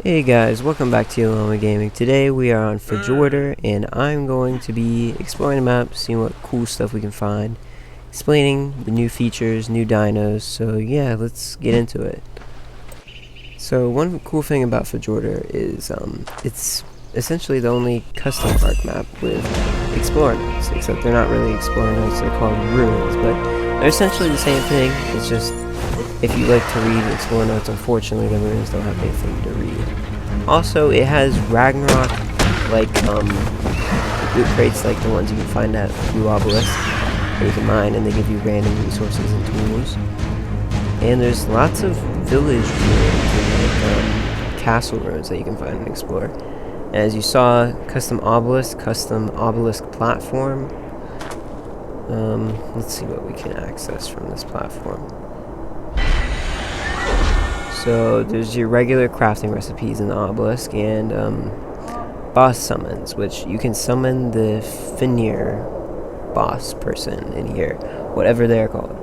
Hey guys, welcome back to Yellow Gaming. Today we are on Fjordur, and I'm going to be exploring the map, seeing what cool stuff we can find, explaining the new features, new dinos. So yeah, let's get into it. So one cool thing about Fjordur is it's essentially the only custom arc map with Explorer notes, except they're not really Explorer notes, they're called ruins, but they're essentially the same thing. It's just if you like to read Explorer notes, unfortunately the ruins don't have anything to read. Also, it has Ragnarok like loot crates like the ones you can find at Blue Obelisk that you can mine, and they give you random resources and tools. And there's lots of village ruins and like castle ruins that you can find and explore. And as you saw, custom obelisk platform. Let's see what we can access from this platform. So there's your regular crafting recipes in the obelisk, and boss summons, which you can summon the Fjordur boss person in here, whatever they're called.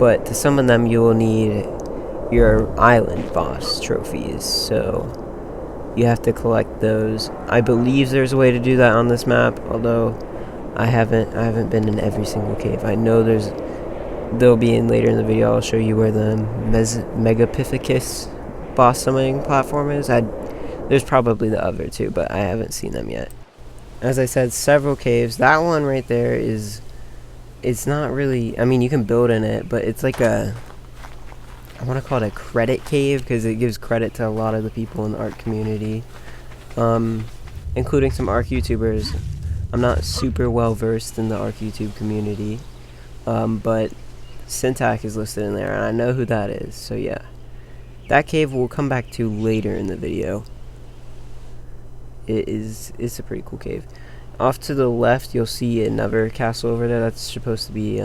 But to summon them, you will need your island boss trophies, so you have to collect those. I believe there's a way to do that on this map, although I haven't been in every single cave. I know they'll be in later in the video. I'll show you where the Megapithecus boss summoning platform is. There's probably the other two, but I haven't seen them yet. As I said, several caves. That one right there it's not really, I mean, you can build in it, but it's like I want to call it a credit cave, because it gives credit to a lot of the people in the art community, including some ARC YouTubers. I'm not super well versed in the ARC YouTube community, but Syntac is listed in there, and I know who that is, so yeah. That cave we'll come back to later in the video. It's a pretty cool cave. Off to the left, you'll see another castle over there. That's supposed to be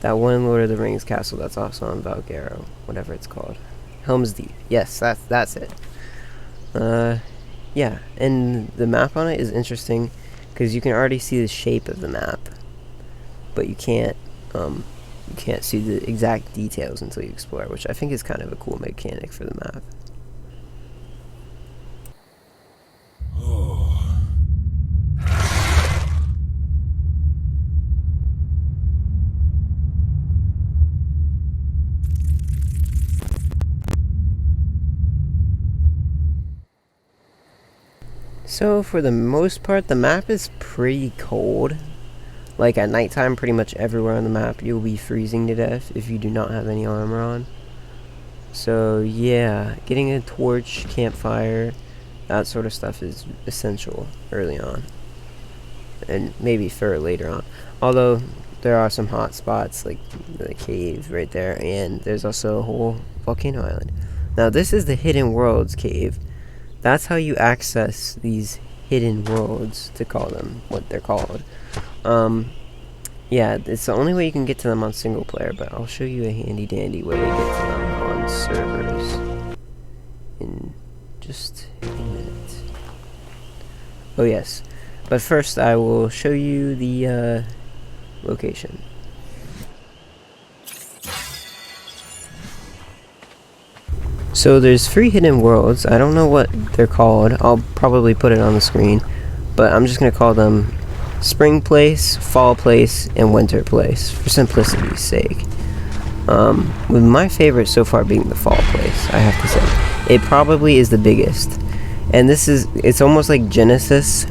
that one Lord of the Rings castle that's also on Valgaro, whatever it's called. Helm's Deep. Yes, that's it. Yeah, and the map on it is interesting because you can already see the shape of the map, but you can't see the exact details until you explore, which I think is kind of a cool mechanic for the map. So for the most part, the map is pretty cold. Like at nighttime, pretty much everywhere on the map you'll be freezing to death if you do not have any armor on. So yeah, getting a torch, campfire, that sort of stuff is essential early on, and maybe for later on. Although there are some hot spots like the cave right there, and there's also a whole volcano island. Now this is the Hidden Worlds cave. That's how you access these hidden worlds, to call them what they're called. Yeah, it's the only way you can get to them on single player, but I'll show you a handy dandy way to get to them on servers in just a minute. Oh yes, but first I will show you the location. So there's 3 hidden worlds. I don't know what they're called. I'll probably put it on the screen, but I'm just gonna call them Spring Place, Fall Place, and Winter Place for simplicity's sake. With my favorite so far being the Fall Place, I have to say. It probably is the biggest. And it's almost like Genesis,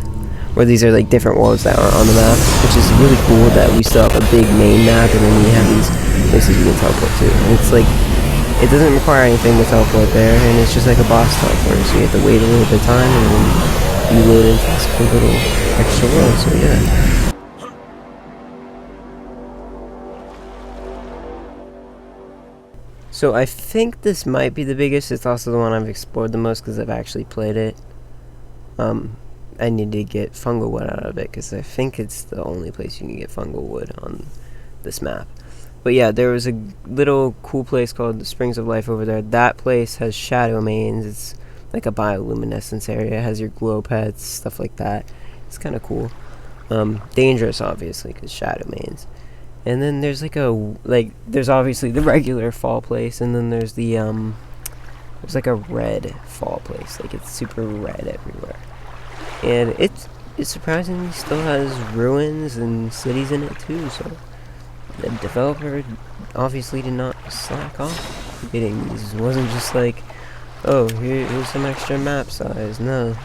where these are like different worlds that are on the map, which is really cool that we still have a big main map, and then we have these places you can teleport to. And it's like, it doesn't require anything to teleport there, and it's just like a boss teleport, so you have to wait a little bit of time, and then you load into this cool little extra world, so yeah. So I think this might be the biggest. It's also the one I've explored the most because I've actually played it. I need to get fungal wood out of it because I think it's the only place you can get fungal wood on this map. But yeah, there was a little cool place called the Springs of Life over there. That place has shadow mains. It's like a bioluminescence area. It has your glow pets, stuff like that. It's kind of cool. Dangerous, obviously, because shadow mains. And then there's there's obviously the regular fall place, and then there's the There's like a red fall place, like it's super red everywhere, and it surprisingly still has ruins and cities in it too. So the developer obviously did not slack off getting these. It wasn't just like, oh, here's some extra map size. No,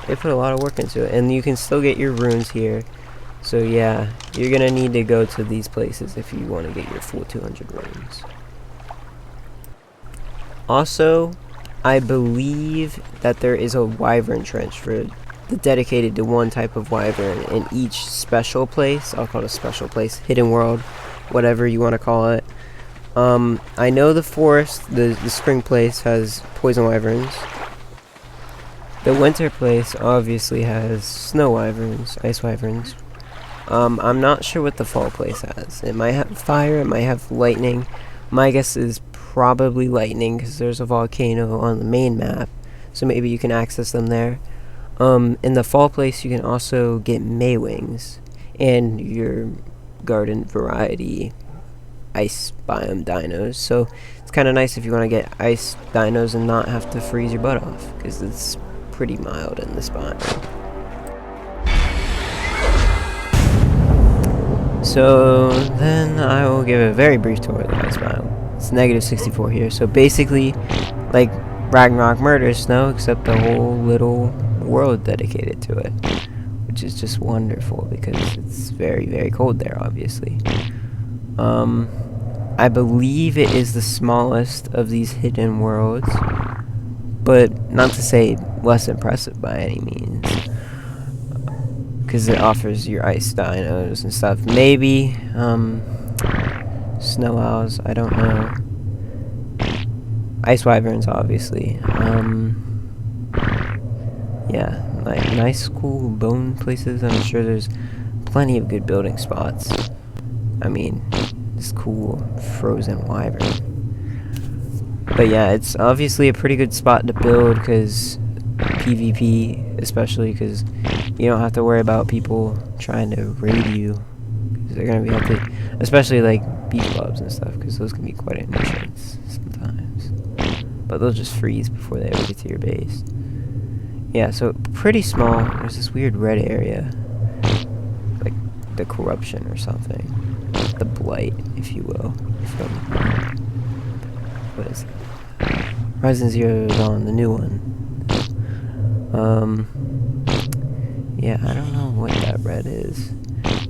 they put a lot of work into it, and you can still get your runes here. So yeah, you're gonna need to go to these places if you want to get your full 200 runes. Also, I believe that there is a wyvern trench dedicated to one type of wyvern in each special place. I'll call it a special place, hidden world, whatever you want to call it. I know the forest, the spring place has poison wyverns. The winter place obviously has snow wyverns, ice wyverns. I'm not sure what the fall place has. It might have fire, it might have lightning. My guess is probably lightning because there's a volcano on the main map, so maybe you can access them there. In the fall place you can also get Maywings and your garden variety ice biome dinos, so it's kind of nice if you want to get ice dinos and not have to freeze your butt off, because it's pretty mild in this biome. So then I will give a very brief tour of the ice biome. It's -64 here, so basically like Ragnarok Murder Snow, except a whole little world dedicated to it, which is just wonderful because it's very, very cold there, obviously. I believe it is the smallest of these hidden worlds, but not to say less impressive by any means, because it offers your ice dinos and stuff. Maybe snow owls, I don't know. Ice wyverns, obviously. Yeah, like nice, cool bone places. I'm sure there's plenty of good building spots. I mean, this cool frozen wyvern. But yeah, it's obviously a pretty good spot to build, because PvP, especially, because you don't have to worry about people trying to raid you. They're gonna be able to, especially like beach clubs and stuff, because those can be quite a nuisance sometimes. But they'll just freeze before they ever get to your base. Yeah, so pretty small. There's this weird red area, like the corruption or something, the blight, if you will. What is it? Horizon Zero Dawn, the new one. Yeah, I don't know what that red is.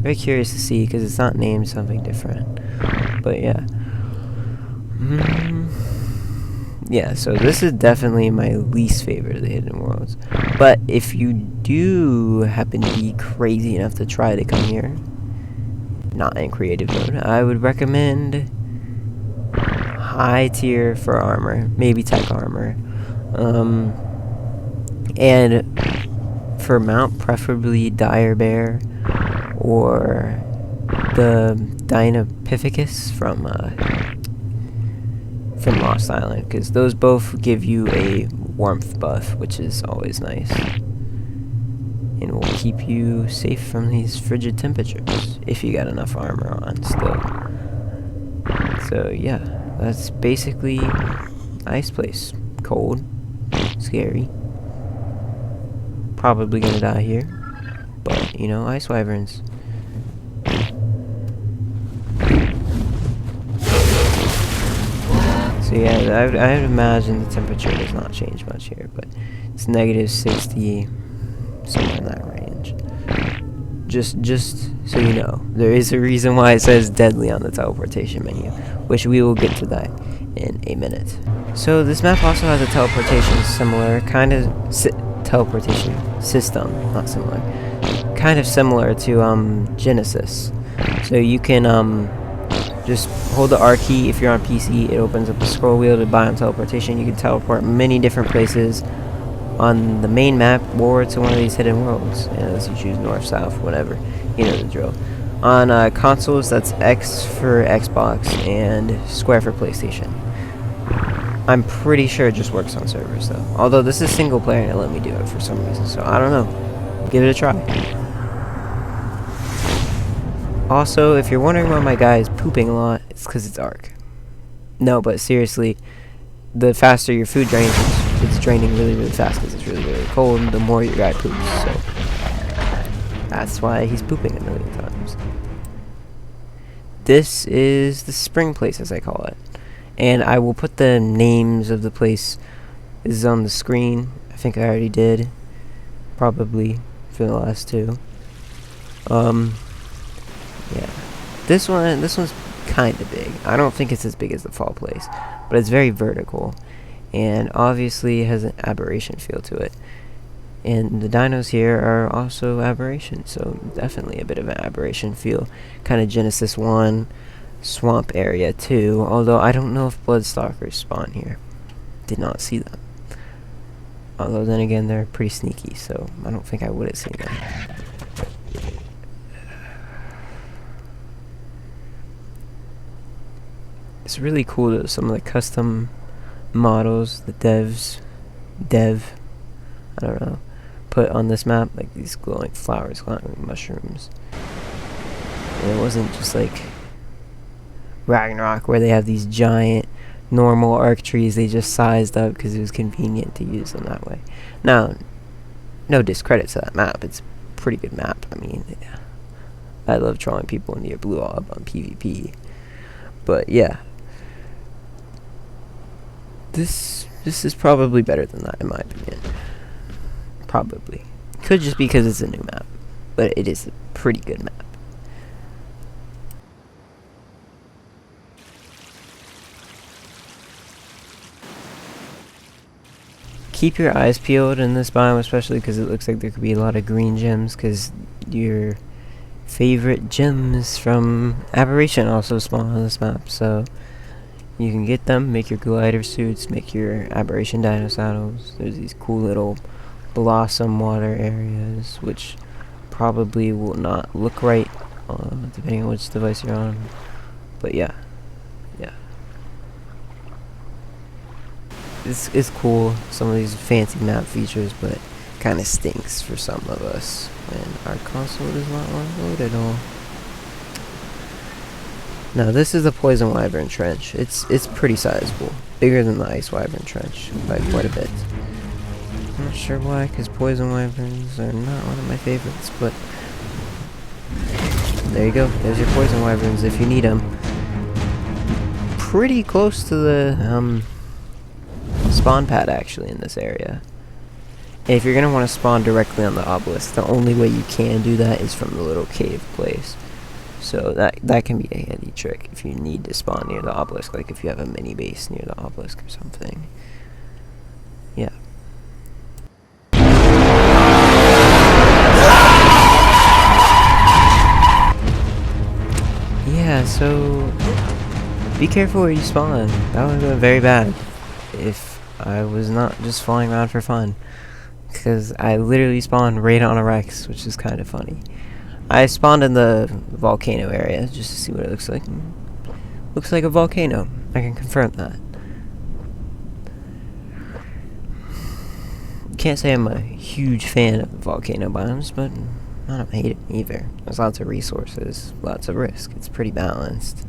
Very curious to see, because it's not named something different. But yeah. Yeah, so this is definitely my least favorite of the hidden worlds. But if you do happen to be crazy enough to try to come here, not in creative mode, I would recommend high tier for armor, maybe tech armor. And for mount, preferably Dire Bear or the Dinopithecus from Lost Island, because those both give you a warmth buff, which is always nice, and will keep you safe from these frigid temperatures if you got enough armor on still. So yeah, that's basically ice place. Cold, scary, probably gonna die here, but you know, ice wyverns. So yeah, I would imagine the temperature does not change much here, but it's -60, somewhere in that range. Just so you know, there is a reason why it says deadly on the teleportation menu, which we will get to that in a minute. So this map also has a teleportation teleportation system, not similar, kind of similar to Genesis. So you can just hold the R key if you're on PC. It opens up the scroll wheel to biome teleportation. You can teleport many different places on the main map or to one of these hidden worlds, as you choose north, south, whatever. You know the drill. On consoles, that's X for Xbox and square for PlayStation. I'm pretty sure it just works on servers though. Although this is single player and it let me do it for some reason, so I don't know. Give it a try. Also, if you're wondering why my guy is pooping a lot, it's because it's Ark. No, but seriously, the faster your food drains, it's draining really, really fast because it's really, really cold. The more your guy poops, so that's why he's pooping a million times. This is the spring place, as I call it, and I will put the names of the place is on the screen. I think I already did, probably for the last two. Yeah, this one's kind of big. I don't think it's as big as the fall place, but it's very vertical, and obviously has an aberration feel to it. And the dinos here are also aberration, so definitely a bit of an aberration feel. Kind of Genesis 1 swamp area too, although I don't know if bloodstalkers spawn here. Did not see them. Although then again, they're pretty sneaky, so I don't think I would have seen them. It's really cool though, some of the custom models the I don't know, put on this map, like these glowing flowers, glowing mushrooms. And it wasn't just like Ragnarok where they have these giant normal arc trees they just sized up because it was convenient to use them that way. Now, no discredit to that map, it's a pretty good map. I mean, yeah. I love drawing people into your blue orb on PvP. But yeah, this is probably better than that in my opinion. Probably. Could just be because it's a new map, but it is a pretty good map. Keep your eyes peeled in this biome, especially because it looks like there could be a lot of green gems, because your favorite gems from Aberration also spawn on this map, so you can get them, make your glider suits, make your Aberration dino saddles. There's these cool little blossom water areas, which probably will not look right, depending on which device you're on, but yeah. It's cool, some of these fancy map features, but kind of stinks for some of us when our console does not want to load at all. Now this is the Poison Wyvern Trench. It's pretty sizable, bigger than the Ice Wyvern Trench by quite a bit. I'm not sure why, because Poison Wyverns are not one of my favorites, but there you go. There's your Poison Wyverns if you need them. Pretty close to the spawn pad actually in this area. And if you're gonna want to spawn directly on the obelisk, the only way you can do that is from the little cave place. So that can be a handy trick if you need to spawn near the obelisk, like if you have a mini base near the obelisk or something. Yeah. Yeah, so be careful where you spawn. That would have been very bad if I was not just flying around for fun, because I literally spawned right on a Rex, which is kind of funny. I spawned in the volcano area just to see what it looks like. Looks like a volcano. I can confirm that. Can't say I'm a huge fan of volcano biomes, but I don't hate it either. There's lots of resources, lots of risk. It's pretty balanced.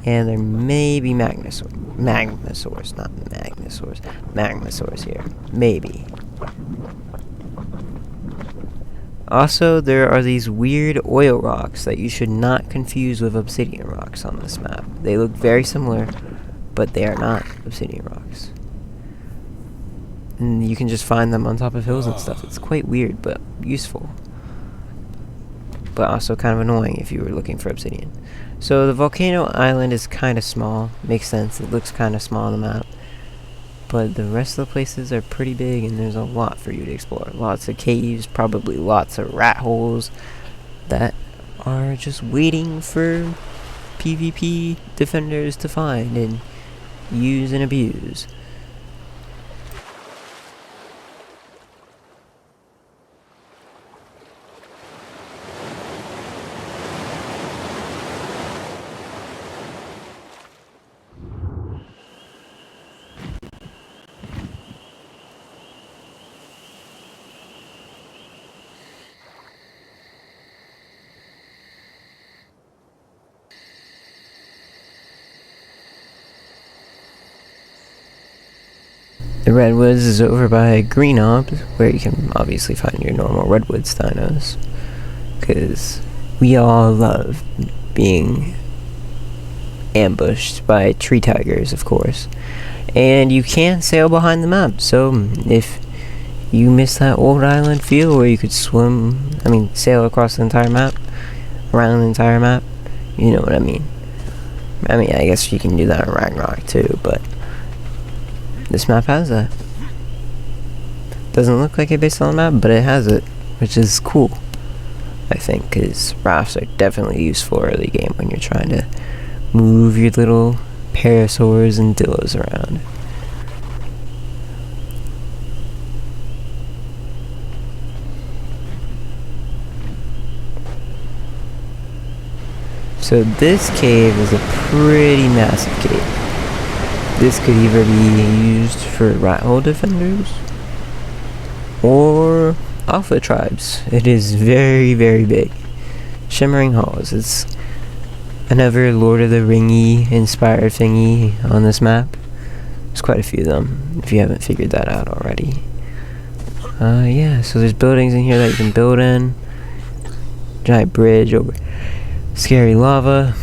And there may be magmasaurs, not magmasaurs, magmasaurs here. Maybe. Also, there are these weird oil rocks that you should not confuse with obsidian rocks on this map. They look very similar, but they are not obsidian rocks. And you can just find them on top of hills and stuff. It's quite weird, but useful. But also kind of annoying if you were looking for obsidian. So the volcano island is kind of small. Makes sense. It looks kind of small on the map. But the rest of the places are pretty big, and there's a lot for you to explore. Lots of caves, probably lots of rat holes that are just waiting for PvP defenders to find and use and abuse. The redwoods is over by Green Knobs, where you can obviously find your normal redwoods dinos. Because we all love being ambushed by tree tigers, of course. And you can sail behind the map, so if you miss that old island feel where you could sail across the entire map, around the entire map, you know what I mean. I guess you can do that in Ragnarok too, but this map has that. Doesn't look like it based on the map, but it has it, which is cool, I think, because rafts are definitely useful early game when you're trying to move your little parasaurs and dillos around. So this cave is a pretty massive cave. This could either be used for rat hole defenders or alpha tribes. It is very, very big. Shimmering Halls. It's another Lord of the Ringy inspired thingy on this map. There's quite a few of them, if you haven't figured that out already. Yeah, so there's buildings in here that you can build in. Giant bridge over scary lava.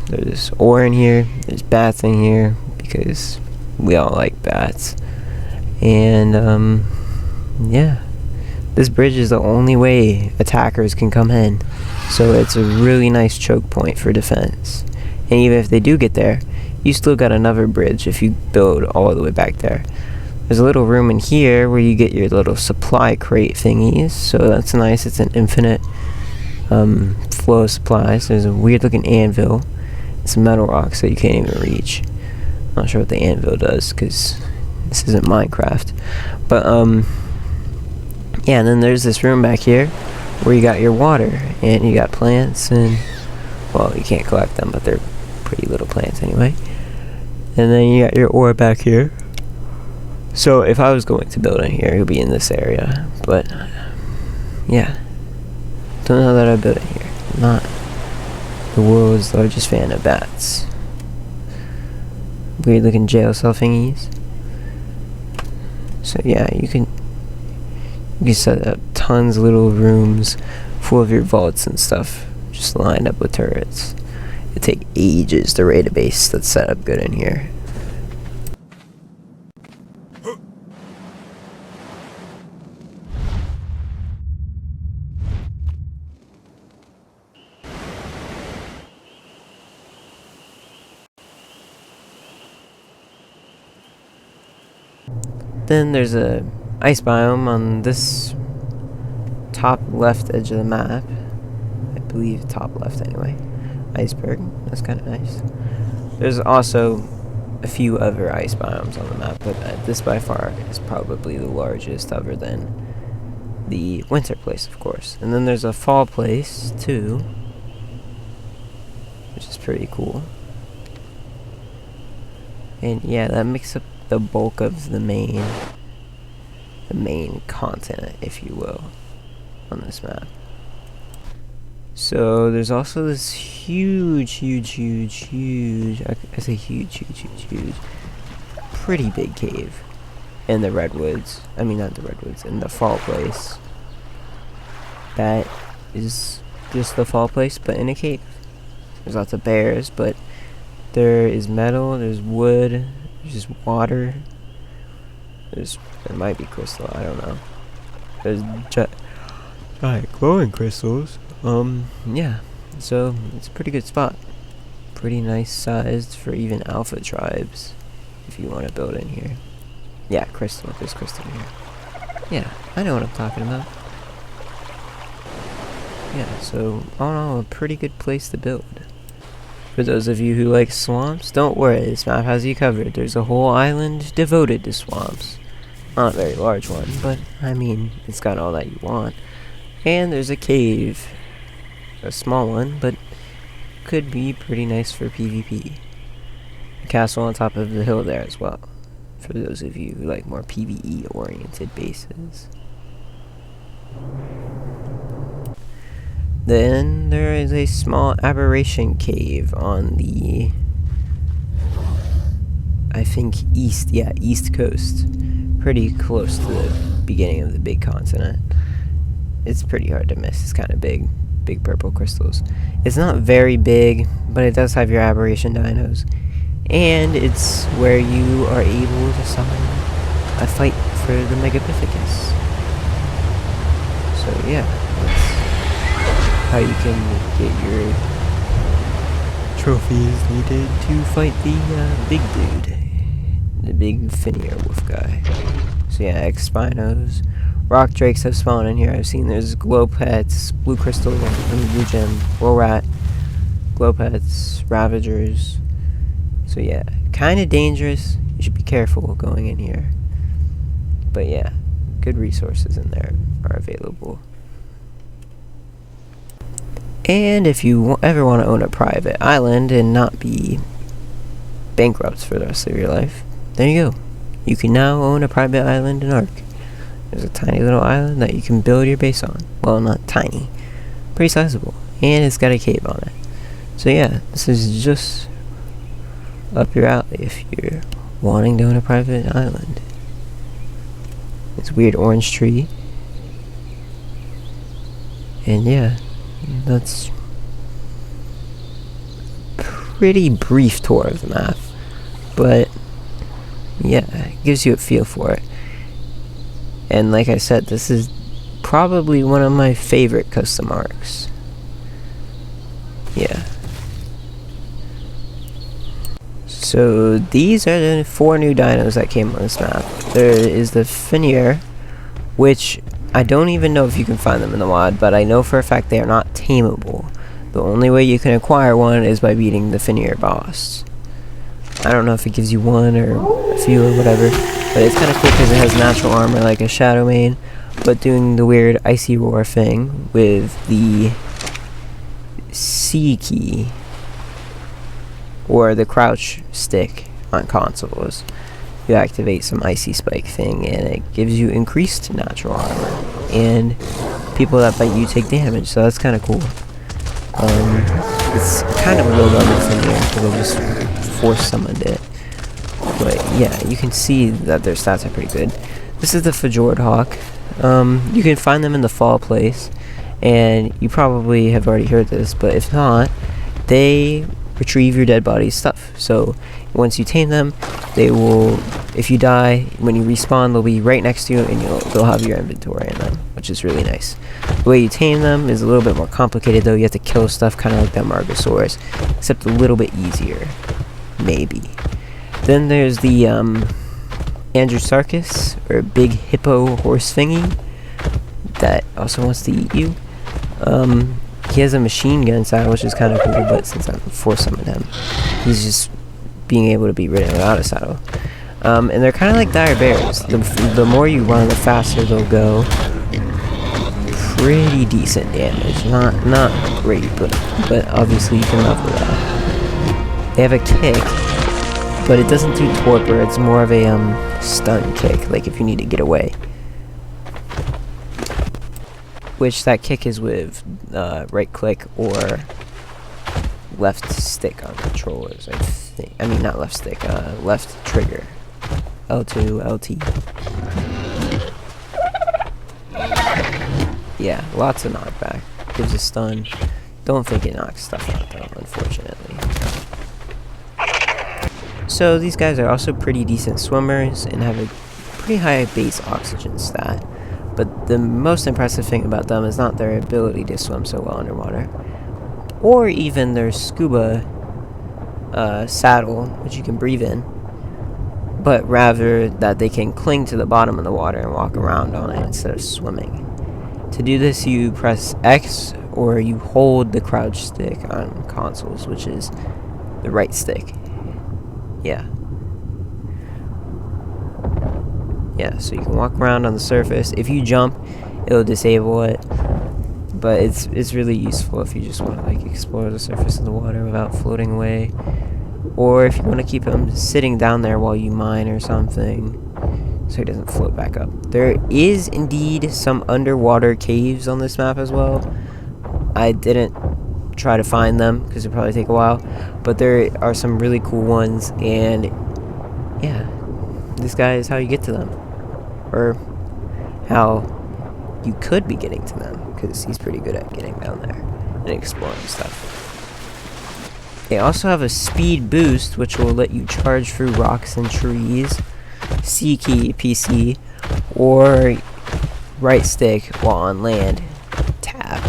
There's ore in here. There's bats in here because we all like bats. And yeah, this bridge is the only way attackers can come in, so it's a really nice choke point for defense. And even if they do get there, you still got another bridge if you build all the way back there. There's a little room in here where you get your little supply crate thingies, so that's nice. It's an infinite flow of supplies. There's a weird looking anvil. It's a metal rock, so you can't even reach. I'm not sure what the anvil does because this isn't Minecraft. But yeah, and then there's this room back here where you got your water and you got plants, and well, you can't collect them, but they're pretty little plants anyway. And then you got your ore back here. So if I was going to build in here, it would be in this area. But yeah, don't know that I built in here. I'm not the world's largest fan of bats. Weird looking jail cell thingies. So yeah, you can set up tons of little rooms full of your vaults and stuff, just lined up with turrets. It'd take ages to raid a base that's set up good in here. Then there's a ice biome on this top left edge of the map. I believe top left anyway. Iceberg. That's kind of nice. There's also a few other ice biomes on the map, but this by far is probably the largest, other than the winter place, of course. And then there's a fall place too, which is pretty cool. And yeah, that makes up the bulk of the main continent, if you will, on this map. So there's also this huge, pretty big cave in the redwoods. I mean, not the redwoods, in the fall place. That is just the fall place, but in a cave. There's lots of bears, but there is metal, there's wood, there's just water. There might be crystal, I don't know. There's giant glowing crystals. Yeah, so it's a pretty good spot. Pretty nice sized for even alpha tribes, if you want to build in here. Yeah, crystal, there's crystal here. Yeah, I know what I'm talking about. Yeah, so all in all, a pretty good place to build. For those of you who like swamps, don't worry, this map has you covered. There's a whole island devoted to swamps. Not a very large one, but I mean, it's got all that you want. And there's a cave. A small one, but could be pretty nice for PvP. A castle on top of the hill there as well, for those of you who like more PvE oriented bases. Then there is a small Aberration Cave on the, I think, east coast. pretty close to the beginning of the big continent. It's pretty hard to miss. It's kind of big purple crystals. It's not very big, but it does have your aberration dinos. And it's where you are able to summon a fight for the Megapithecus. So yeah, that's how you can get your trophies needed to fight the big dude. The big Fjordur wolf guy. So yeah, X-Spinos. Rock drakes have spawned in here. I've seen there's glow pets, blue crystal, blue gem, wool rat, glow pets, ravagers. So yeah, kind of dangerous. You should be careful going in here. But yeah, good resources in there are available. And if you ever want to own a private island and not be bankrupt for the rest of your life, there you go. You can now own a private island in Ark. There's a tiny little island that you can build your base on. Well, not tiny. Pretty sizable. And it's got a cave on it. So yeah, this is just up your alley if you're wanting to own a private island. It's a weird orange tree. And yeah, that's pretty brief tour of the map. But yeah, it gives you a feel for it. And like I said, this is probably one of my favorite custom arcs. Yeah. So these are the 4 new dinos that came on this map. There is the Fjordur, which I don't even know if you can find them in the wild, but I know for a fact they are not tameable. The only way you can acquire one is by beating the Fjordur boss. I don't know if it gives you one or a few or whatever, but it's kind of cool because it has natural armor like a Shadow Mane, but doing the weird Icy Roar thing with the C key or the crouch stick on consoles. You activate some Icy Spike thing and it gives you increased natural armor, and people that bite you take damage, so that's kind of cool. It's kind of a little underfin here because I just force summoned it. But yeah, you can see that their stats are pretty good. This is the Fjordur Hawk. You can find them in the fall place, and you probably have already heard this, but if not, they retrieve your dead body stuff. So once you tame them, they will, if you die, when you respawn, they'll be right next to you, and they'll have your inventory in them, which is really nice. The way you tame them is a little bit more complicated though. You have to kill stuff kind of like that Margosaurus, except a little bit easier, maybe. Then there's the Andrewsarchus, or big hippo horse thingy, that also wants to eat you. He has a machine gun style, which is kind of cool, but since I'm force summoned him, he's just being able to be ridden without a saddle. And they're kind of like dire bears. The more you run, the faster they'll go. Pretty decent damage, not great, but obviously you can level that. They have a kick, but it doesn't do torpor. It's more of a stun kick, like if you need to get away. Which that kick is with right click or left stick on controllers, I think. I mean, not left stick, left trigger. L2, LT. Yeah, lots of knockback. Gives a stun. Don't think it knocks stuff out though, unfortunately. So these guys are also pretty decent swimmers and have a pretty high base oxygen stat. But the most impressive thing about them is not their ability to swim so well underwater, or even their scuba saddle, which you can breathe in, but rather that they can cling to the bottom of the water and walk around on it instead of swimming. To do this, you press X or you hold the crouch stick on consoles, which is the right stick. Yeah. Yeah, so you can walk around on the surface. If you jump, it'll disable it. But it's really useful if you just want to like explore the surface of the water without floating away. Or if you want to keep him sitting down there while you mine or something, so he doesn't float back up. There is indeed some underwater caves on this map as well. I didn't try to find them because it'd probably take a while, but there are some really cool ones, and yeah, this guy is how you get to them. or how you could be getting to them, because he's pretty good at getting down there and exploring stuff. They also have a speed boost, which will let you charge through rocks and trees. C key, PC, or right stick while on land. Tab.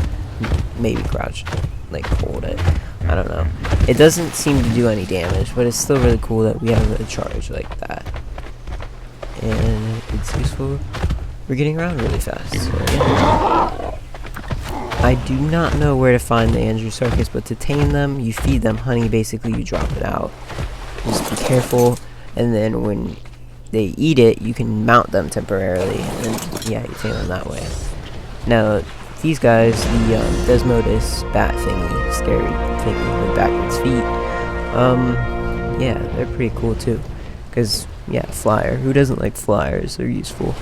Maybe crouch, like hold it. I don't know. It doesn't seem to do any damage, but it's still really cool that we have a charge like that. And it's useful for getting around really fast. So, yeah. I do not know where to find the Andrew Circus, but to tame them, you feed them honey. Basically, you drop it out. Just be careful, and then when they eat it, you can mount them temporarily, and yeah, you tame them that way. Now, these guys, the Desmodus bat thingy, scary thingy with backwards feet, yeah, they're pretty cool too. Because, yeah, flyer. Who doesn't like flyers? They're useful.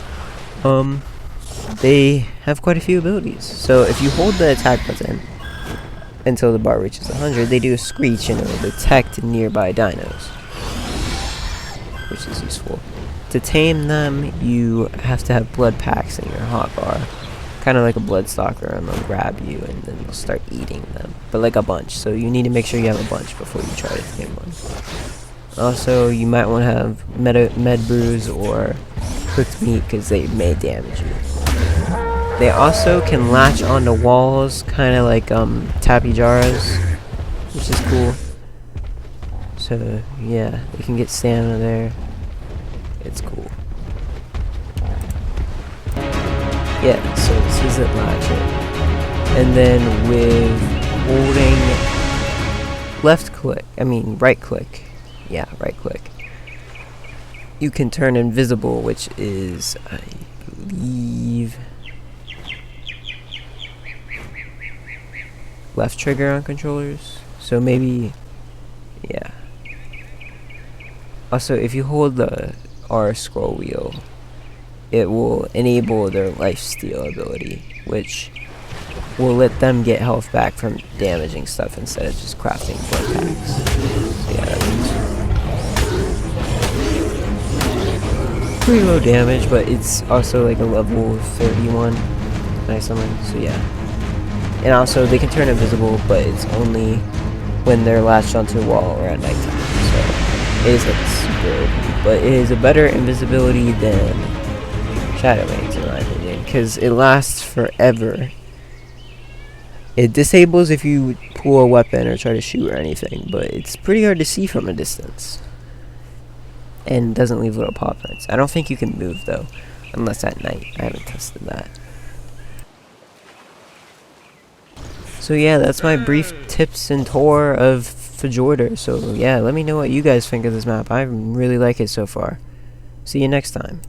They have quite a few abilities. So if you hold the attack button until the bar reaches 100, they do a screech and it will detect nearby dinos, which is useful. To tame them, you have to have blood packs in your hotbar, kind of like a blood stalker, and they'll grab you and then they'll start eating them, but like a bunch. So you need to make sure you have a bunch before you try to tame one. Also, you might want to have med brews or cooked meat because they may damage you. They also can latch onto walls, kind of like tapijaras, which is cool. So yeah, they can get stamina there. It's cool. Yeah, so this is it, latch it. And then with holding right click. Yeah, right click. You can turn invisible, which is, I believe, left trigger on controllers. So maybe, yeah. Also, if you hold the R scroll wheel, it will enable their lifesteal ability, which will let them get health back from damaging stuff instead of just crafting blood packs. So yeah, that's pretty low damage, but it's also like a level 31 nice summon, so yeah. And also they can turn invisible, but it's only when they're latched onto a wall or at nighttime, so it is like super OP, but it is a better invisibility than Shadow Wings in my opinion, because it lasts forever. It disables if you pull a weapon or try to shoot or anything, but it's pretty hard to see from a distance. And doesn't leave little paw prints. I don't think you can move though, unless at night. I haven't tested that. So yeah, that's my brief tips and tour of Fjordur. So yeah, let me know what you guys think of this map. I really like it so far. See you next time.